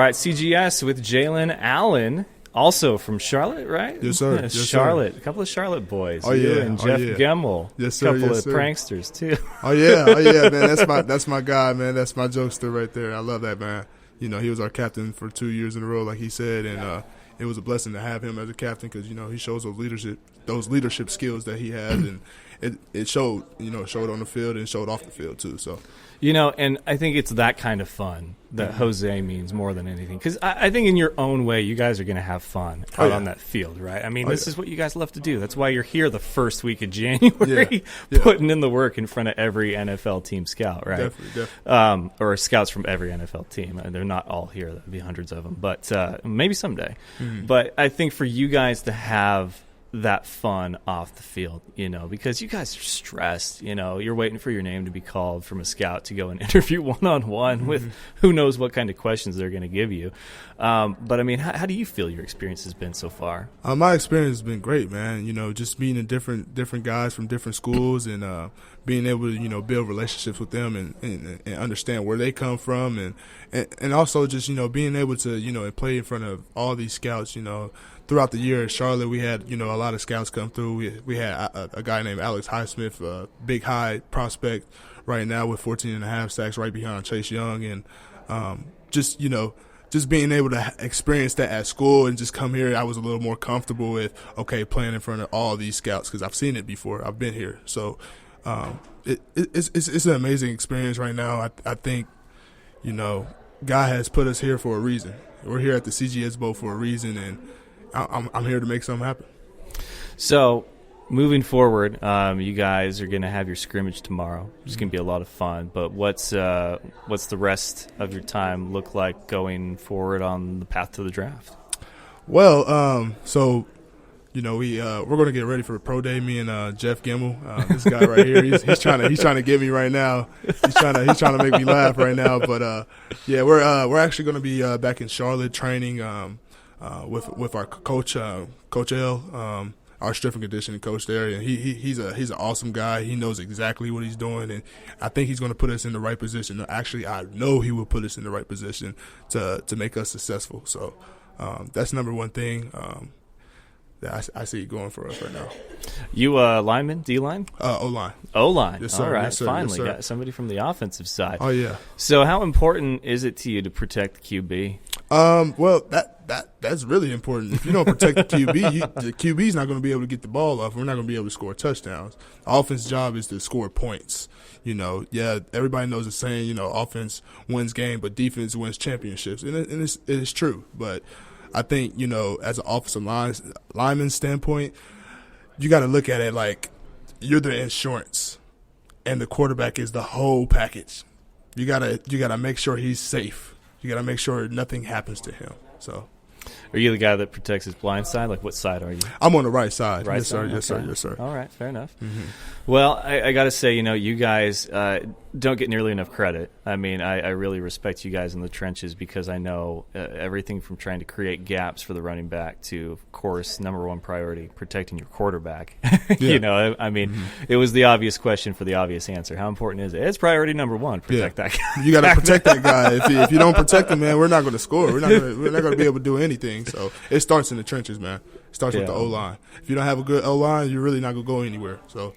right, CGS with Jalen Allen, also from Charlotte, right? Yes, sir. Yeah, Yes, Charlotte. Sir. A couple of Charlotte boys. Oh, You yeah. and Jeff Gemmel. Yes, sir. A couple yes, of sir. pranksters, too. Oh, yeah, man. That's my guy, man. That's my jokester right there. I love that, man. You know, he was our captain for 2 years in a row, like he said, and it was a blessing to have him as a captain because, you know, he shows those leadership skills that he has, and it showed, you know, showed on the field and showed off the field too. So, you know, and I think it's that kind of fun that Jose means more than anything, because I think in your own way you guys are going to have fun out on that field, right? I mean, this is what you guys love to do. That's why you're here the first week of January putting in the work in front of every NFL team scout, right? Definitely. Or scouts from every NFL team. They're not all here. There'll be hundreds of them, but maybe someday. But I think for you guys to have that fun off the field, you know, because you guys are stressed, you know, you're waiting for your name to be called from a scout to go and interview one-on-one with who knows what kind of questions they're going to give you. But I mean, how do you feel your experience has been so far? My experience has been great, man. You know, just meeting different guys from different schools and being able to, you know, build relationships with them and understand where they come from and also just, you know, being able to, you know, play in front of all these scouts, you know. Throughout the year in Charlotte, we had, you know, a lot of scouts come through. We had a guy named Alex Highsmith, a big high prospect right now with 14.5 sacks right behind Chase Young. And just, you know, just being able to experience that at school and just come here, I was a little more comfortable with, okay, playing in front of all these scouts because I've seen it before. I've been here. So it's an amazing experience right now. I think, you know, God has put us here for a reason. We're here at the CGS Bowl for a reason, and I'm here to make something happen. So, moving forward, you guys are going to have your scrimmage tomorrow. It's going to be a lot of fun. But what's the rest of your time look like going forward on the path to the draft? Well, so you know we're going to get ready for pro day. Me and Jeff Gemmel, this guy right here, he's trying to get me right now. He's trying to make me laugh right now. But yeah, we're actually going to be back in Charlotte training. With our coach, Coach L, our strength and conditioning coach there, and he's an awesome guy. He knows exactly what he's doing, and I think he's going to put us in the right position. Actually, I know he will put us in the right position to make us successful. So that's number one thing that I see going for us right now. You lineman, D-line? O-line. O-line. Yes, sir. All right, yes, sir. finally yes, sir. got somebody from the offensive side. Oh, yeah. So how important is it to you to protect the QB? Well, that's really important. If you don't protect the QB, the QB's not going to be able to get the ball off. We're not going to be able to score touchdowns. The offense's job is to score points. You know, yeah, everybody knows the saying, you know, offense wins game, but defense wins championships. And it is true. But I think, you know, as an offensive lineman standpoint, you got to look at it like you're the insurance and the quarterback is the whole package. You gotta make sure he's safe. You got to make sure nothing happens to him. So, are you the guy that protects his blind side? Like, what side are you? I'm on the right side. Right yes, side? sir. Yes, Okay. sir. Yes, sir. All right, fair enough. Mm-hmm. Well, I got to say, you know, you guys don't get nearly enough credit. I mean, I really respect you guys in the trenches because I know everything from trying to create gaps for the running back to, of course, number one priority, protecting your quarterback. You know, I mean, it was the obvious question for the obvious answer. How important is it? It's priority number one, protect that guy. You got to protect that guy. If you don't protect him, man, we're not going to score. We're not going to be able to do anything. So it starts in the trenches, man. It starts with the O-line. If you don't have a good O-line, you're really not going to go anywhere. So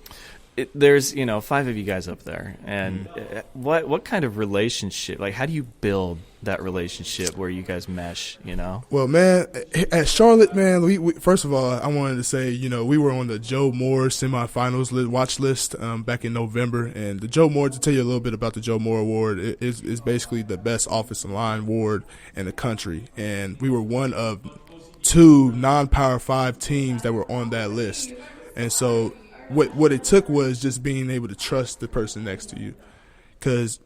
there's, you know, 5 of you guys up there, and what kind of relationship, like, how do you build that relationship where you guys mesh, you know? Well, man, at Charlotte, man, we first of all, I wanted to say, you know, we were on the Joe Moore semifinals watch list back in November, and the Joe Moore, to tell you a little bit about the Joe Moore Award, is basically the best offensive line award in the country, and we were one of 2 non-Power 5 teams that were on that list, and so what it took was just being able to trust the person next to you, because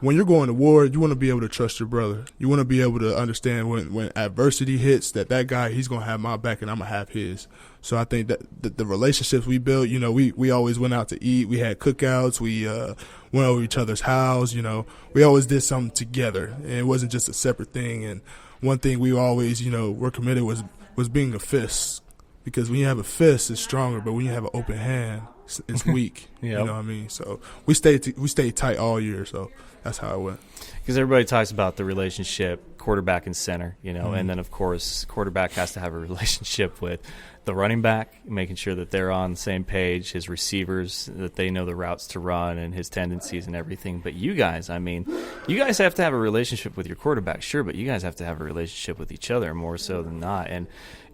when you're going to war, you want to be able to trust your brother. You want to be able to understand when adversity hits that guy, he's going to have my back and I'm going to have his. So I think that the relationships we built, you know, we always went out to eat. We had cookouts. We went over each other's house. You know, we always did something together, and it wasn't just a separate thing. And one thing we always, you know, were committed was being a fist. Because when you have a fist, it's stronger, but when you have an open hand, it's weak. Yep. You know what I mean? So we stayed tight all year. So that's how it went. Because everybody talks about the relationship quarterback and center, and then of course quarterback has to have a relationship with the running back, making sure that they're on the same page, his receivers, that they know the routes to run and his tendencies and everything. But you guys have to have a relationship with your quarterback, sure, but you guys have to have a relationship with each other more so than not. And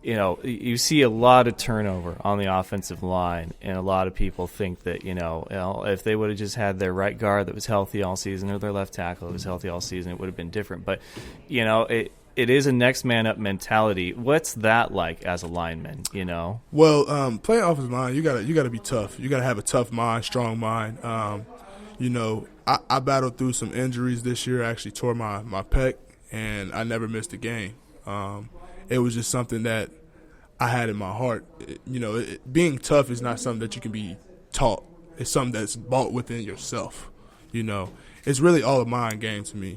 you see a lot of turnover on the offensive line, and a lot of people think that, if they would have just had their right guard that was healthy all season or their left tackle that was healthy all season, it would have been different. But, it is a next man up mentality. What's that like as a lineman, Well, playing offensive line, you gotta be tough. You gotta have a tough mind, strong mind. I battled through some injuries this year. I actually tore my pec, and I never missed a game. It was just something that I had in my heart. Being tough is not something that you can be taught. It's something that's bought within yourself. It's really all a mind game to me.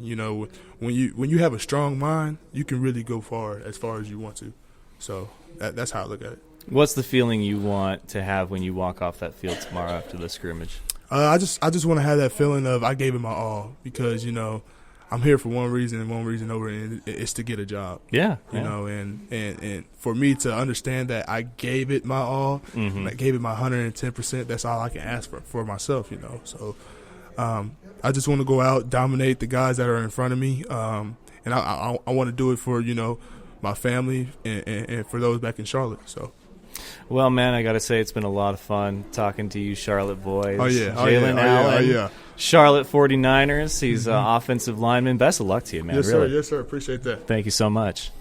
When you have a strong mind, you can really go far as you want to. So that's how I look at it. What's the feeling you want to have when you walk off that field tomorrow after the scrimmage? I just want to have that feeling of I gave it my all because I'm here for one reason and one reason over, and it's to get a job. Yeah. And for me to understand that I gave it my all, I gave it my 110%. That's all I can ask for myself. So I just want to go out, dominate the guys that are in front of me, and I want to do it for my family and for those back in Charlotte. So. Well, man, I got to say it's been a lot of fun talking to you Charlotte boys. Oh, yeah. Jalen Allen, yeah. Charlotte 49ers. He's offensive lineman. Best of luck to you, man. Yes, really. sir. Yes, sir. Appreciate that. Thank you so much.